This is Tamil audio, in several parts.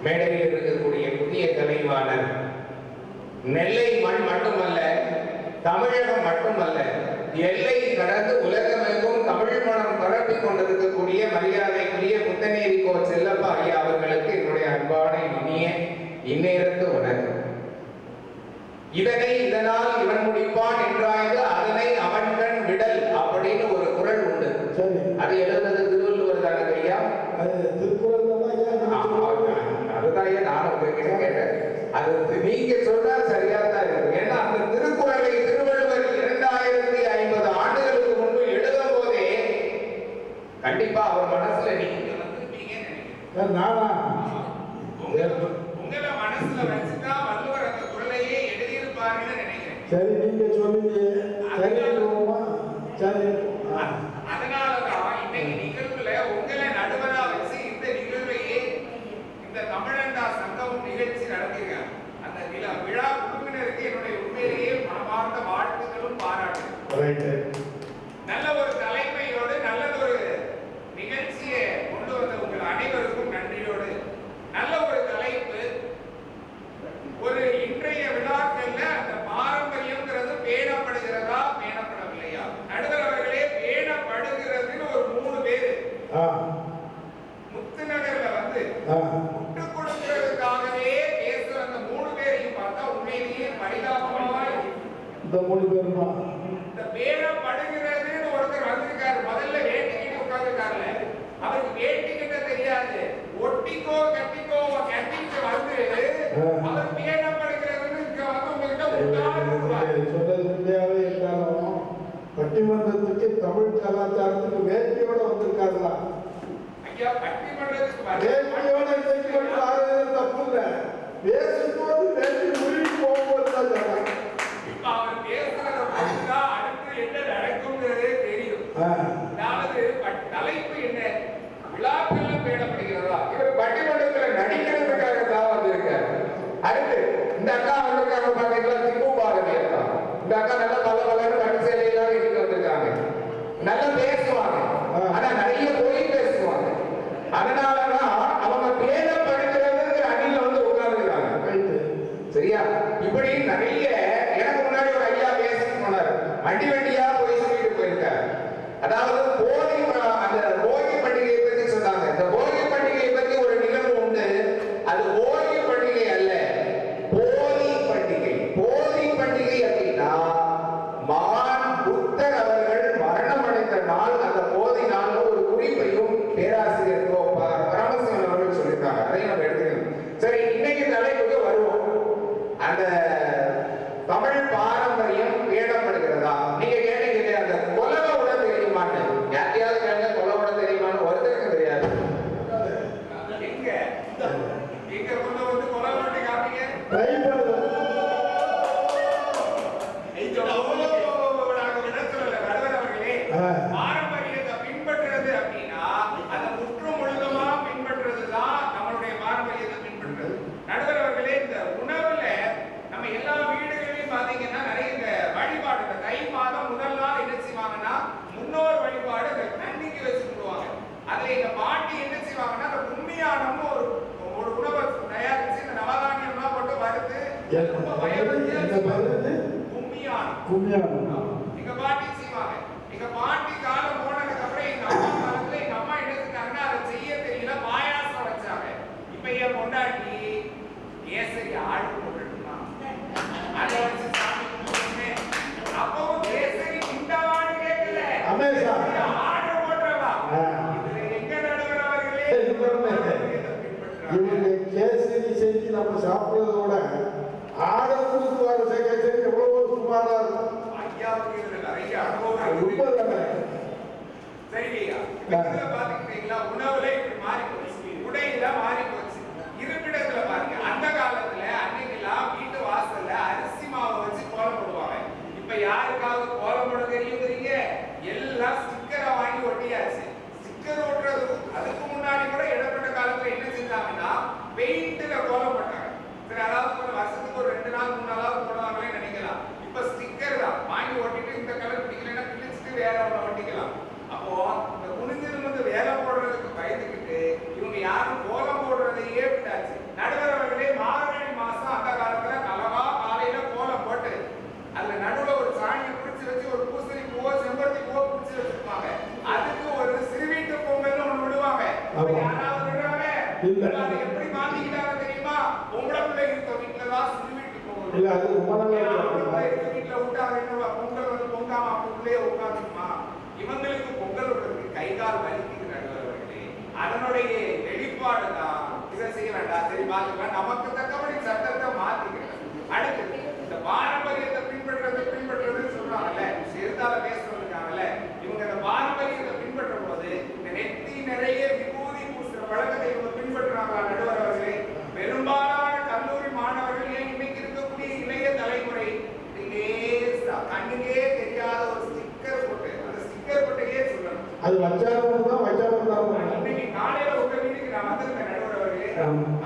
மேடையில் இருக்கக்கூடிய புதிய கலைவாணர் நெல்லை மண் மட்டுமல்ல, தமிழகம் மட்டுமல்ல, எல்லை கடந்து உலகமெங்கும் தமிழ் மனம் பரப்பிக் கொண்டிருக்கக்கூடிய மரியாதைக்குரிய புத்தநேரி கோ செல்லப்பா ஐயா அவர்களுக்கு என்னுடைய அன்பான இனிய இந்நேரத்து வணக்கம். இதனை இதனால் இவன் முடிப்பான் என்றாய்ந்து அதனை அவன் கண் விடல் அப்படின்னு ஒரு குறள் உண்டு. அது எழுதுனது திருவள்ளுவர் தானே ஐயா? அதுதான் ஐயா நான் உங்ககிட்ட கேட்டேன். அது நீங்க சொன்னா சரியா தான் இருக்கு. ஏன்னா அந்த திருக்குறளை திருவள்ளுவர் 2050 ஆண்டுகளுக்கு முன்பு எழுதும் போதே கண்டிப்பா அவர் மனசுல நீங்க வந்திருப்பீங்கன்னு நினைக்கிறேன். உங்களை மனசுல வச்சுதான் வள்ளுவர் அந்த குறளையே எழுதியிருப்பாருன்னு நினைக்கிறேன். சரி, நீங்க சொன்னீங்க. அதனாலதான் இன்னைக்கு நிகழ்வுல உங்களை நடுவரா வச்சு இந்த நிகழ்வையே இந்த தமிழண்டா சங்கம் நிகழ்ச்சி நடத்திருக்காங்க. அந்த விழா குழுவினருக்கு என்னுடைய உண்மையிலேயே மனமார்ந்த வாழ்த்துக்களும் பாராட்டுகள். நல்ல ஒரு தலைமையோடு நல்லதொரு நிகழ்ச்சியை கொண்டு வந்த உங்கள் அனைவருக்கும் நன்றியோடு நல்ல ஒரு தலைப்பு. ஒரு இன்றைய விழாக்கள்ல அந்த பாரம்பரியம்ங்கிறது பேணப்படுகிறதா பேணப்படவில்லையா? நடுவர் அவர்களே, பேணப்படுகிறதுன்னு ஒரு 3 பேரு முத்துநகர்ல வந்து முட்டு கொடுக்கிறதுக்காகவே பேசுற அந்த 3 பேரையும் பார்த்தா உண்மையிலேயே பரிதாபமா இந்த 3 பேருமா இந்த பேணப்படுகிறதுன்னு ஒருத்தர் வந்திருக்காரு. முதல்ல வேட்டிக்கிட்டு உட்கார்ந்துருக்காருல, அவருக்கு வேட்டிக்கிட்ட தெரியாது, ஒட்டிக்கோ கட்டிக்கோ கட்டிட்டு வந்து அவர் பேணப்படுகிறதுன்னு இங்க வந்து உங்ககிட்ட சொன்னது உண்மையாவே இருந்தாலும் பட்டிமன்றத்துக்கு தமிழ் கலாச்சாரத்துக்கு வேட்டியோட வந்திருக்காருலாம். ஐயா, பட்டிமன்றத்துக்கு வேட்டியோட தப்பு இல்லை, பேசும்போது வேட்டி உருவி போகும்போது தான் சொன்னாங்க. இப்ப அவர் பேசுறத பார்த்துதான் அடுத்து என்ன நடக்கும்ங்கிறதே தெரியும். அதாவது தலைப்பு என்ன? விழாக்கள்ல பேணப்படுகிறதா? இவர் பட்டிமன்றத்துல நடிக்கிறதுக்காக தான் வந்திருக்காரு. அடுத்து இந்த அக்கா வந்திருக்காங்க பாத்தீங்களா, திப்பு பாரதி அக்கா. இந்த அக்கா நல்ல பல கட்டு சேலையெல்லாம் எடுத்து வந்திருக்காங்க. நல்லா பேசுவாங்க, ஆனா நிறைய போய் பேசுவாங்க. அதனாலதான் அவங்க பேணப்படுகிறதுங்கிற அணியில வந்து உட்கார்ந்துருக்காங்க. சரியா? இப்படி நிறைய எனக்கு முன்னாடி ஒரு ஐயா பேசிட்டு போனார். வண்டி வண்டியா போய் சொல்லிட்டு போயிருக்காரு. அதாவது அந்த போகி பண்டிகையை பத்தி சொன்னாங்க. இந்த போகி பண்டிகையை பத்தி ஒரு நிகழ்வு உண்டு. அது போகி பண்டிகை அல்ல, போதி பண்டிகை. போதி பண்டிகை அப்படின்னா மகான் புத்தர் அவர்கள் மரணம் அடைந்த நாள். அந்த போதி நாள்ல ஒரு குறிப்பையும் பேராசிரியர் பரமசிவன் அவர்கள் சொல்லியிருக்காங்க. அதையும் நம்ம எடுத்துக்கணும். சரி, இன்னைக்கு தலைப்புக்கு வருவோம். அந்த தமிழ் பாரம்பரியம் பேணப்படுகிறதா? நீங்க கேட்டீங்க அந்த கொலவை விட தெரியுமான்னு. யாரையாவது கேட்ட கொலை விட தெரியுமான்னு ஒருத்தருக்கு தெரியாது. எங்க கொண்டு வந்து கொலை விட்டு காப்பீங்க. பாரம்பரியத்தை பின்பற்றுறது அப்படின்னா அதை முற்று முழுதுமா பின்பற்றுறதுதான் நம்மளுடைய பாரம்பரியத்தை பின்பற்றுறது. நடுவர் அவர்களே, இந்த உணவுல நம்ம எல்லா வீடுகளிலும் பாத்தீங்கன்னா நிறைய இந்த வழிபாடு, இந்த தை மாதம் முதல் நாள் என்ன செய்வாங்கன்னா முன்னோர் வழிபாடு இந்த தண்ணிக்கு வச்சு விடுவாங்க. அதுல எங்க பாட்டி என்ன செய்வாங்கன்னா அந்த கும்மியானம்னு ஒரு உணவை தயாரிச்சு இந்த நவதானியம்லாம் போட்டு வறுத்து கும்மியானம் எங்க பாட்டி செய்வாங்க. எங்க பாட்டி காலம் போனதுக்கு அப்புறம் எங்க அம்மா காலத்துல எங்க அம்மா என்ன செஞ்சாங்கன்னா அதை செய்ய தெரியல, பாயாசம் வச்சாங்க. இப்ப என் பொண்டாட்டி கேசரி ஆடு போட்டுட்டுமா அதை வச்சு சாமி கும்பிடுமே. அப்பவும் கேசரி கிண்டாவான்னு கேட்கல, ஆடு போட்டுறவா. இதுல எங்க நடுவரவர்களே இவங்க கேசரி செஞ்சு நம்ம சாப்பிடுறதோட ஆடை கொடுத்து வர கேசரி எவ்வளவோ சுமாரா இருக்கும். ஐயாவுக்கு இதுல நிறைய அனுபவம். சரியா? இதுல பாத்துக்கிட்டீங்களா, உணவுல இப்படி மாறி போச்சு, உடையில மாறி போச்சு, இருப்பிடத்துல பாருங்க. அந்த காலத்துல அன்னைக்கெல்லாம் வீட்டு வாசல்ல அரிசி மாவை வச்சு கோலம் போடுவாங்க. இப்ப யாருக்காவது கோலம் போட தெரியுங்கிறீங்க? எல்லாம் ஸ்டிக்கரை வாங்கி ஒட்டியாச்சு. ஸ்டிக்கர் ஒட்டுறது அதுக்கு முன்னாடி கூட இடப்பட்ட காலத்துல என்ன செஞ்சாங்கன்னா பெயிண்ட்ல கோலம் போட்டாங்க. சரி, அதாவது ஒரு வருஷத்துக்கு ஒரு 2 நாள் 3 நாளாவது போடுவாங்களே நினைக்கலாம். இப்ப ஸ்டிக்கர் தான் வாங்கி ஒட்டிட்டு இந்த கலர் பிடிக்கலன்னா கிழிச்சிட்டு வேற ஒண்ணு ஒட்டிக்கலாம். அப்போ இந்த குனிஞ்சு வேலை போடுறதுக்கு பயந்துக்கிட்டு இவங்க யாரும் கோலம் போடுறதையே விட்டாச்சு. அதை எப்படி மாத்திக்கிட்டாங்க தெரியுமா? பொம்பளை பிள்ளை இருக்க வீட்டுலதான் சுருவிட்டு போகணும். இல்ல அது ரொம்ப நல்லா இருக்க வீட்டுல விட்டாங்க என்ன பொங்கல் வந்து பொங்காம அப்படியே உட்காந்துக்குமா? இவங்களுக்கு பொங்கல் விடுறதுக்கு கை கால் வலிக்குதுன்றவர்களே, அதனுடைய வெளிப்பாடு தான். இதை செய்ய வேண்டாம், சரி பாத்துக்கலாம், நமக்கு தக்கபடி சட்டத்தை மாத்திக்கிறேன். அடுத்து இந்த பாரம்பரியத்தை பின்பற்றுறதுன்னு சொல்றாங்கல்ல, சேர்ந்தால பேசுறதுக்காங்கல்ல, இவங்க இந்த பாரம்பரியத்தை பின்பற்றும் போது இந்த நெத்தி நிறைய விபூதி பூசுற பழக்கத்தை இவங்க பின்பற்றுறாங்களா நடுவர் அவர்களே? பெரும்பாலான கல்லூரி மாணவர்கள் ஏன் இன்னைக்கு இருக்கக்கூடிய இளைய தலைமுறை கண்ணுக்கே தெரியாத ஒரு ஸ்டிக்கர் போட்டு, அந்த ஸ்டிக்கர் போட்டையே சொல்லணும். அது வச்சாலும் தான் வச்சாலும் தான். இன்னைக்கு காலையில உங்க வீட்டுக்கு நான் வந்திருக்கேன் நடுவர் அவர்களே,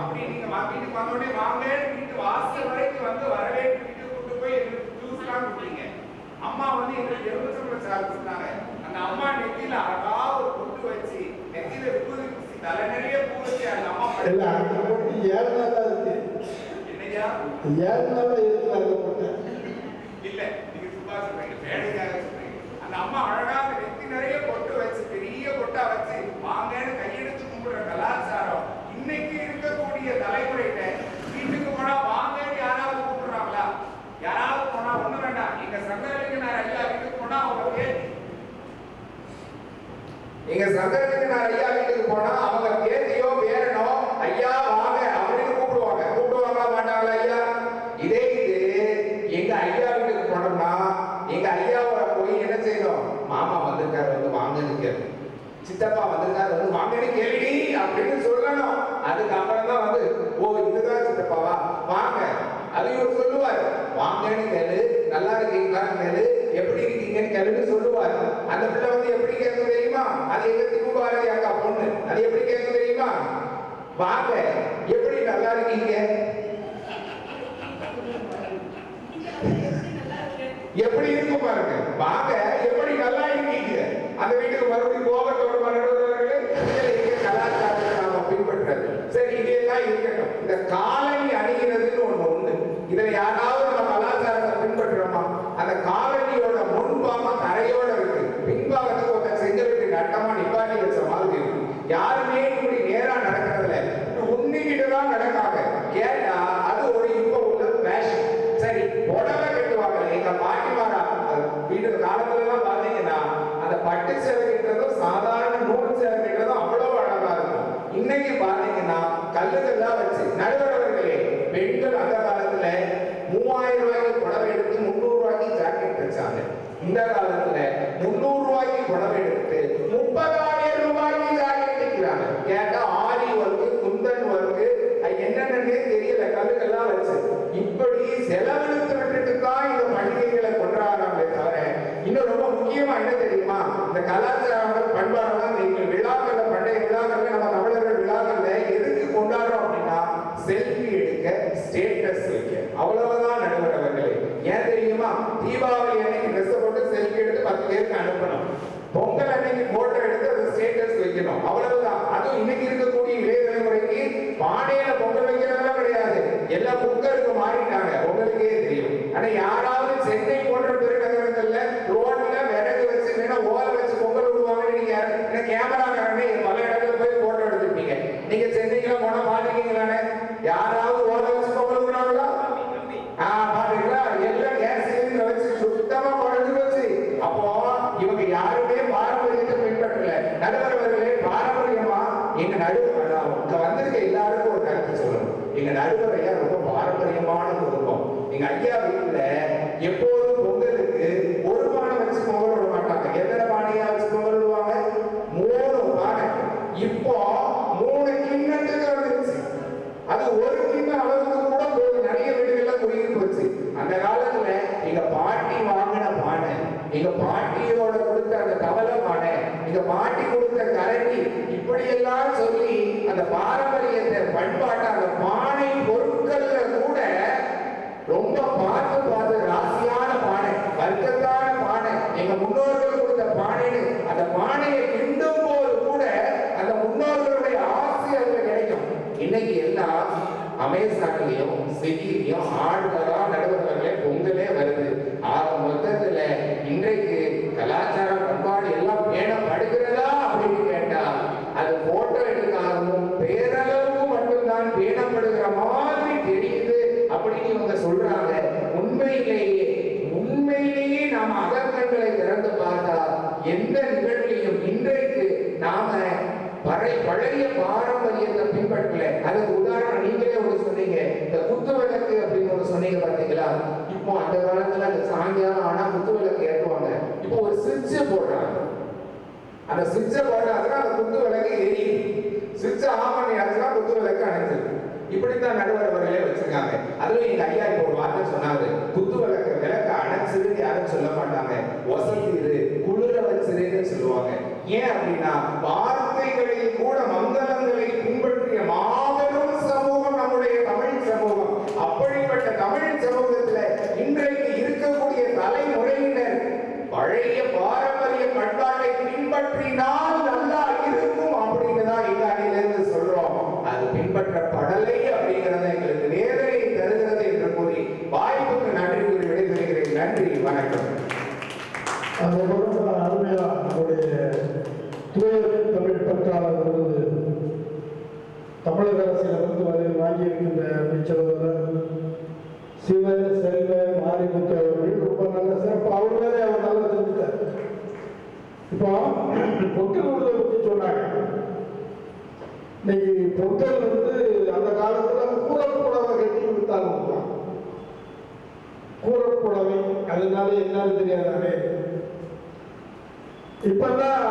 அப்படி நீங்க வீட்டுக்கு வந்தோடனே வாங்க வீட்டு வாசல் வரைக்கும் வந்து வரவேற்று வீட்டுக்கு கூட்டு போய் எங்களுக்கு ஜூஸ் எல்லாம் கொடுத்தீங்க. அம்மா வந்து எங்களுக்கு எலுமிச்சம்பழம் சாறு கொடுத்தாங்க. அந்த அம்மா நெத்தியில அழகா ஒரு பொட்டு வச்சு நெத்தியில விபூதி பூசி தலை நிறைய பூ வச்சு அந்த அம்மா இல்ல அந்த பொட்டு 7 நாளா இருக்கு. என்னையா 7 நாளா இருக்கு அந்த பொட்டு. இல்ல நீங்க சும்மா சொல்றீங்க, வேலைக்காக சொல்றீங்க. அந்த அம்மா அழகா அந்த நெத்தி நிறைய பொட்டு வச்சு பெரிய பொட்டா வச்சு வாங்கன்னு கையெடுத்து கும்பிடுற கலாச்சாரம் இன்னைக்கு இருக்கக்கூடிய தலைமுறையில வீட்டுக்கு போனா வாங்கன்னு யாராவது கூப்பிடுறாங்களா? யாராவது போனா ஒண்ணு வேண்டாம், எங்க சங்கரலிங்கனார் ஐயா வீட்டுக்கு போனா அவங்க பேத்தி, எங்க சங்கரலிங்கனார் ஐயா வீட்டுக்கு போனா அவங்க பேத்தியோ பேரனோ ஐயா வாங்க அப்படின்னு கூப்பிடுவாங்க. கூப்பிடுவாங்களா மாட்டாங்களா ஐயா? இதே இது எங்க ஐயா வீட்டுக்கு போனோம்னா எங்க ஐயாவோட போய் என்ன செய்யணும்? மாமா வந்திருக்காரு வந்து வாங்கன்னு கேட்கணும், சித்தப்பா வந்திருக்காரு வந்து வாங்கன்னு கேள்வி அப்படின்னு சொல்லணும். அதுக்கப்புறம் தான் வந்து ஓ இதுதான் சித்தப்பாவா வாங்க, அதையும் சொல்லுவார். வாங்கன்னு கேளு, நல்லா இருக்கீங்களான்னு கேளு, எப்படி இருக்கீங்கன்னு கேளுன்னு சொல்லுவார். அந்த பிள்ளை வந்து எப்படி கேட்கும் தெரியுமா? அது எங்க திமுக அக்கா பொண்ணு, அது எப்படி கேட்கும் தெரியுமா? வாங்க எப்படி நல்லா இருக்கீங்க, எப்படி இருக்கும் பாருங்க. வாங்க எப்படி நல்லா இருக்கீங்க. அந்த வீட்டுக்கு மறுபடியும் கோபத்தோட கலாச்சாரத்தை நாம பின்பற்றது. சரி இதெல்லாம் இருக்கட்டும். இந்த காலனி அணிகிறதுன்னு ஒண்ணு உண்டு. இதுல யாராவது நம்ம கலாச்சாரத்தை பின்பற்றுறோமா? அந்த காலனியோட முன்பாகம் தரையோட இருக்கு, பின்பாகத்துக்கு ஒருத்தர் செஞ்சதுக்கு நட்டமா நிப்பாட்டி வச்ச மாதிரி இருக்கு. யாருமே இப்படி நேரா நடக்கிறதுல உன்னிக்கிட்டுதான் நடக்காங்க. கேட்டா அது ஒரு இப்ப உள்ள ஃபேஷன். சரி புடவை கட்டுவாங்க. எங்க பாட்டிமாரா வீட்டு காலத்துல எல்லாம் பாத்தீங்கன்னா அந்த பட்டு சேலை கட்டுறதும் சாதாரண நூல் சேலை கட்டுறதும் அவ்வளவு அழகா இருக்கும். இன்னைக்கு பாத்தீங்கன்னா கல்லுகள்லாம் வச்சு நடுவரவர்களே, பெண்கள் அந்த காலத்துல 3000 ரூபாய்க்கு புடவை எடுத்து 300 ரூபாய்க்கு ஜாக்கெட் தைச்சாங்க. இந்த காலத்துல 300 ரூபாய்க்கு புடவை எடுத்து 30,000 ரூபாய்க்கு ஜாக்கெட் தைக்கிறாங்க. கேட்டா ஆரி ஒர்க்கு, குந்தன் ஒர்க்கு, என்னென்னே தெரியல, கல்லுகள்லாம் வச்சு இப்படி செலவழித்து விட்டுட்டு தான் இந்த பண்டிகைகளை கொண்டாடுறாங்களே தவிர, இன்னும் ரொம்ப முக்கியமா என்ன தெரியுமா? இந்த கலாச்சாரங்கள் பண்பாடுகள் நீங்க விழாக்கள்ல, பண்டைய விழாக்கள்ல, நம்ம தமிழர்கள் விழாக்கள்ல எதுக்கு கொண்டாடுறோம் அப்படின்னா செல்ஃபி எடுக்க, ஸ்டேட்டஸ் வைக்க, அவ்வளவுதான் நடுவர் அவர்களே. ஏன் தெரியுமா? தீபாவளி அன்னைக்கு ட்ரெஸ் போட்டு செல்ஃபி எடுத்து 10 பேருக்கு அனுப்பணும். பொங்கல் அன்னைக்கு போட்டோ எடுத்து அது ஸ்டேட்டஸ் வைக்கணும், அவ்வளவுதான். அதுவும் இன்னைக்கு இருக்கக்கூடிய இளைய தலைமுறைக்கு பானையில பொங்கல் வைக்கிறதெல்லாம் கிடையாது, எல்லாம் குக்கருக்கு மாறிட்டாங்க. உங்களுக்கே தெரியும். ஆனா யாராவது சென்னை போன்ற பெருநகரங்கள்ல ரோட்ல விறகு வச்சு வேணா ஓலை வச்சு பொங்கல் விடுவாங்க. நீங்க கேமராக்காரனே பல இடத்துல போய் போட்டோ எடுத்துருப்பீங்க. நீங்க சென்னைக்குள்ள போனா பாத்துருக்கீங்களானே? யாராவது ஓலை வச்சு பொங்கல் விடுறாங்களா? பாத்தீங்களா? எல்லாம் கேஸ் சிலிண்டர் வச்சு சுத்தமா குறைஞ்சு போச்சு. அப்போ இவங்க யாருமே பாரம்பரியத்தை பின்பற்றல. நடுவர்களே, பாரம்பரியமா எங்க நடுவர் வந்திருக்க எல்லாருக்கும் ஒரு கருத்து சொல்லணும். எங்க நடுவர் ஐயா ரொம்ப பாரம்பரியமான குடும்பம். எங்க ஐயா வீட்டுல எப்போதும் பொங்கலுக்கு ஒரு பானை வச்சு பொங்கல் விட மாட்டாங்க. எத்தனை பானையா வச்சு பொங்கல் விடுவாங்க? 3 பானை. இப்போ 3 கிண்ணத்துக்கு வந்துருச்சு. அது ஒரு கிண்ண அளவுக்கு கூட போகுது. நிறைய வீடுகள்ல குறுகி போச்சு. அந்த காலத்துல எங்க பாட்டி வாங்கின பானை, எங்க பாட்டியோட கொடுத்த அந்த தவளை பானை, எங்க பாட்டி கொடுத்த கரண்டி, இப்படி எல்லாம் சொல்லி அந்த பாரம்பரியத்தை பண்பாட்டை அந்த பானை பொருட்கள்ல கூட ரொம்ப பார்த்து ராசியான பானை, வர்க்கத்தான பானை, எங்க முன்னோர்கள் கொடுத்த பானைன்னு அந்த பானையை கிண்டும் போது கூட அந்த முன்னோர்களுடைய ஆசை அதுல கிடைக்கும். இன்னைக்கு எல்லாம் அமேசான்லயும் ஸ்விக்கிலையும் ஆர்டரா நடுவர்களே பொங்கலே வருது. ஆக மொத்தத்துல இன்றைக்கு கலாச்சாரம் பண்பாடு எல்லாம் பேணப்படுகிறதா அப்படின்னு கேட்டா அது போட்டோ எடுக்காகவும் பேரளவுக்கு பழைய பாரம்பரியத்தை பின்பற்றல. அதுக்கு உதாரணம் நீங்களே ஒரு சொன்னீங்க, இந்த குத்து விளக்கு அப்படின்னு ஒரு சொன்னீங்க பாத்தீங்களா. இப்போ அந்த காலத்துல அந்த சாயங்காலம் ஆனா குத்து விளக்கு ஏற்றுவாங்க. இப்போ ஒரு சுவிட்சை போடுறாங்க. அந்த சுவிட்சை போட்டாச்சுன்னா அந்த குத்து விளக்கு எரியும். சுவிட்சை ஆஃப் பண்ணியாச்சுன்னா குத்து விளக்கு அணைஞ்சிருக்கு. இப்படித்தான் நடுவர் அவர்களே வச்சிருக்காங்க. அதுல எங்க ஐயா இப்போ ஒரு வார்த்தை சொன்னாரு, குத்து விளக்க அணைச்சிருன்னு யாரும் சொல்ல மாட்டாங்க, வசதிரு குளிர வச்சிருன்னு சொல்லுவாங்க. ஏன் அப்படின்னா வார்த்தைகளில் கூட மங்களங்களை பின்பற்றிய மாபெரும் சமூகம் நம்முடைய தமிழ் சமூகம். அப்படிப்பட்ட தமிழ் சமூகத்துல இன்றைக்கு இருக்கக்கூடிய தலைமுறையினர் பழைய பாரம்பரிய பண்பாட்டை பின்பற்றினால் நல்லா இருக்கும் அப்படின்னு தான் எங்க அணியிலிருந்து சொல்றோம். அது பின்பற்றப்படலை அப்படிங்கறத எங்களுக்கு வேதனை தருகிறது என்று கூறி வாய்ப்புக்கு நன்றி கூறி விடைபெறுகிறேன். நன்றி, வணக்கம். அருமையா நம்முடைய தூய தமிழ் பற்றாளர் விருது தமிழக அரசிடமிருந்து வாங்கியிருக்கின்ற அமைச்சர் சிவ செல்வ மாரிமுத்து அவர்கள் ரொம்ப நல்ல சிறப்பு. அவர்களே அவர் நல்லா செஞ்சுட்டார். இப்போ பொங்கல் விருதை பற்றி சொன்னாங்க. இன்னைக்கு பொங்கல் அந்த காலத்துல கூரப்புடவை கட்டி வித்தாங்க. கூரப்புடவை அதனால என்னன்னு தெரியாதானே. இப்பதான்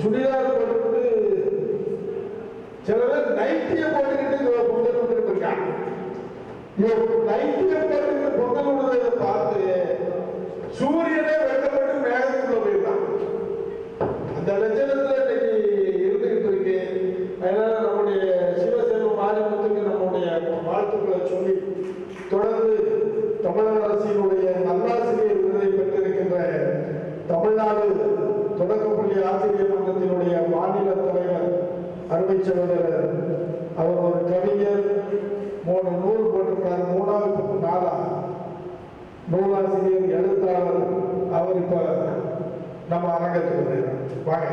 சுடிதார் போட்டு சில பேர் நைட்டிய போட்டுக்கிட்டு பொங்கல் விட்டு இருக்காங்க. நைட்டிய போட்டு பொங்கல் விடுறதை பார்த்து சூரியனே வெட்டப்பட்டு மேகத்துக்குள்ள போயிருக்கான். அந்த லட்சணத்துல இன்னைக்கு இருந்துகிட்டு இருக்கு. அதனால நம்முடைய சிவசேன மாரிமுத்துக்கு நம்முடைய வாழ்த்துக்களை சொல்லி தொடர்ந்து தமிழக அரசினுடைய நல்லாசிரியர் விருதை பெற்றிருக்கின்ற தமிழ்நாடு தொடக்கப்பள்ளி ஆசிரியர் மன்றத்தினுடைய மாநில தலைவர் அருமை சகோதரர் அவர் ஒரு கவிஞர், 3 நூல் போட்டிருக்கார். 3வது 4 நூலாசிரியர், எழுத்தாளர். அவர் இப்ப நம்ம அரங்கத்துக்கு வருகிறார். வாங்க.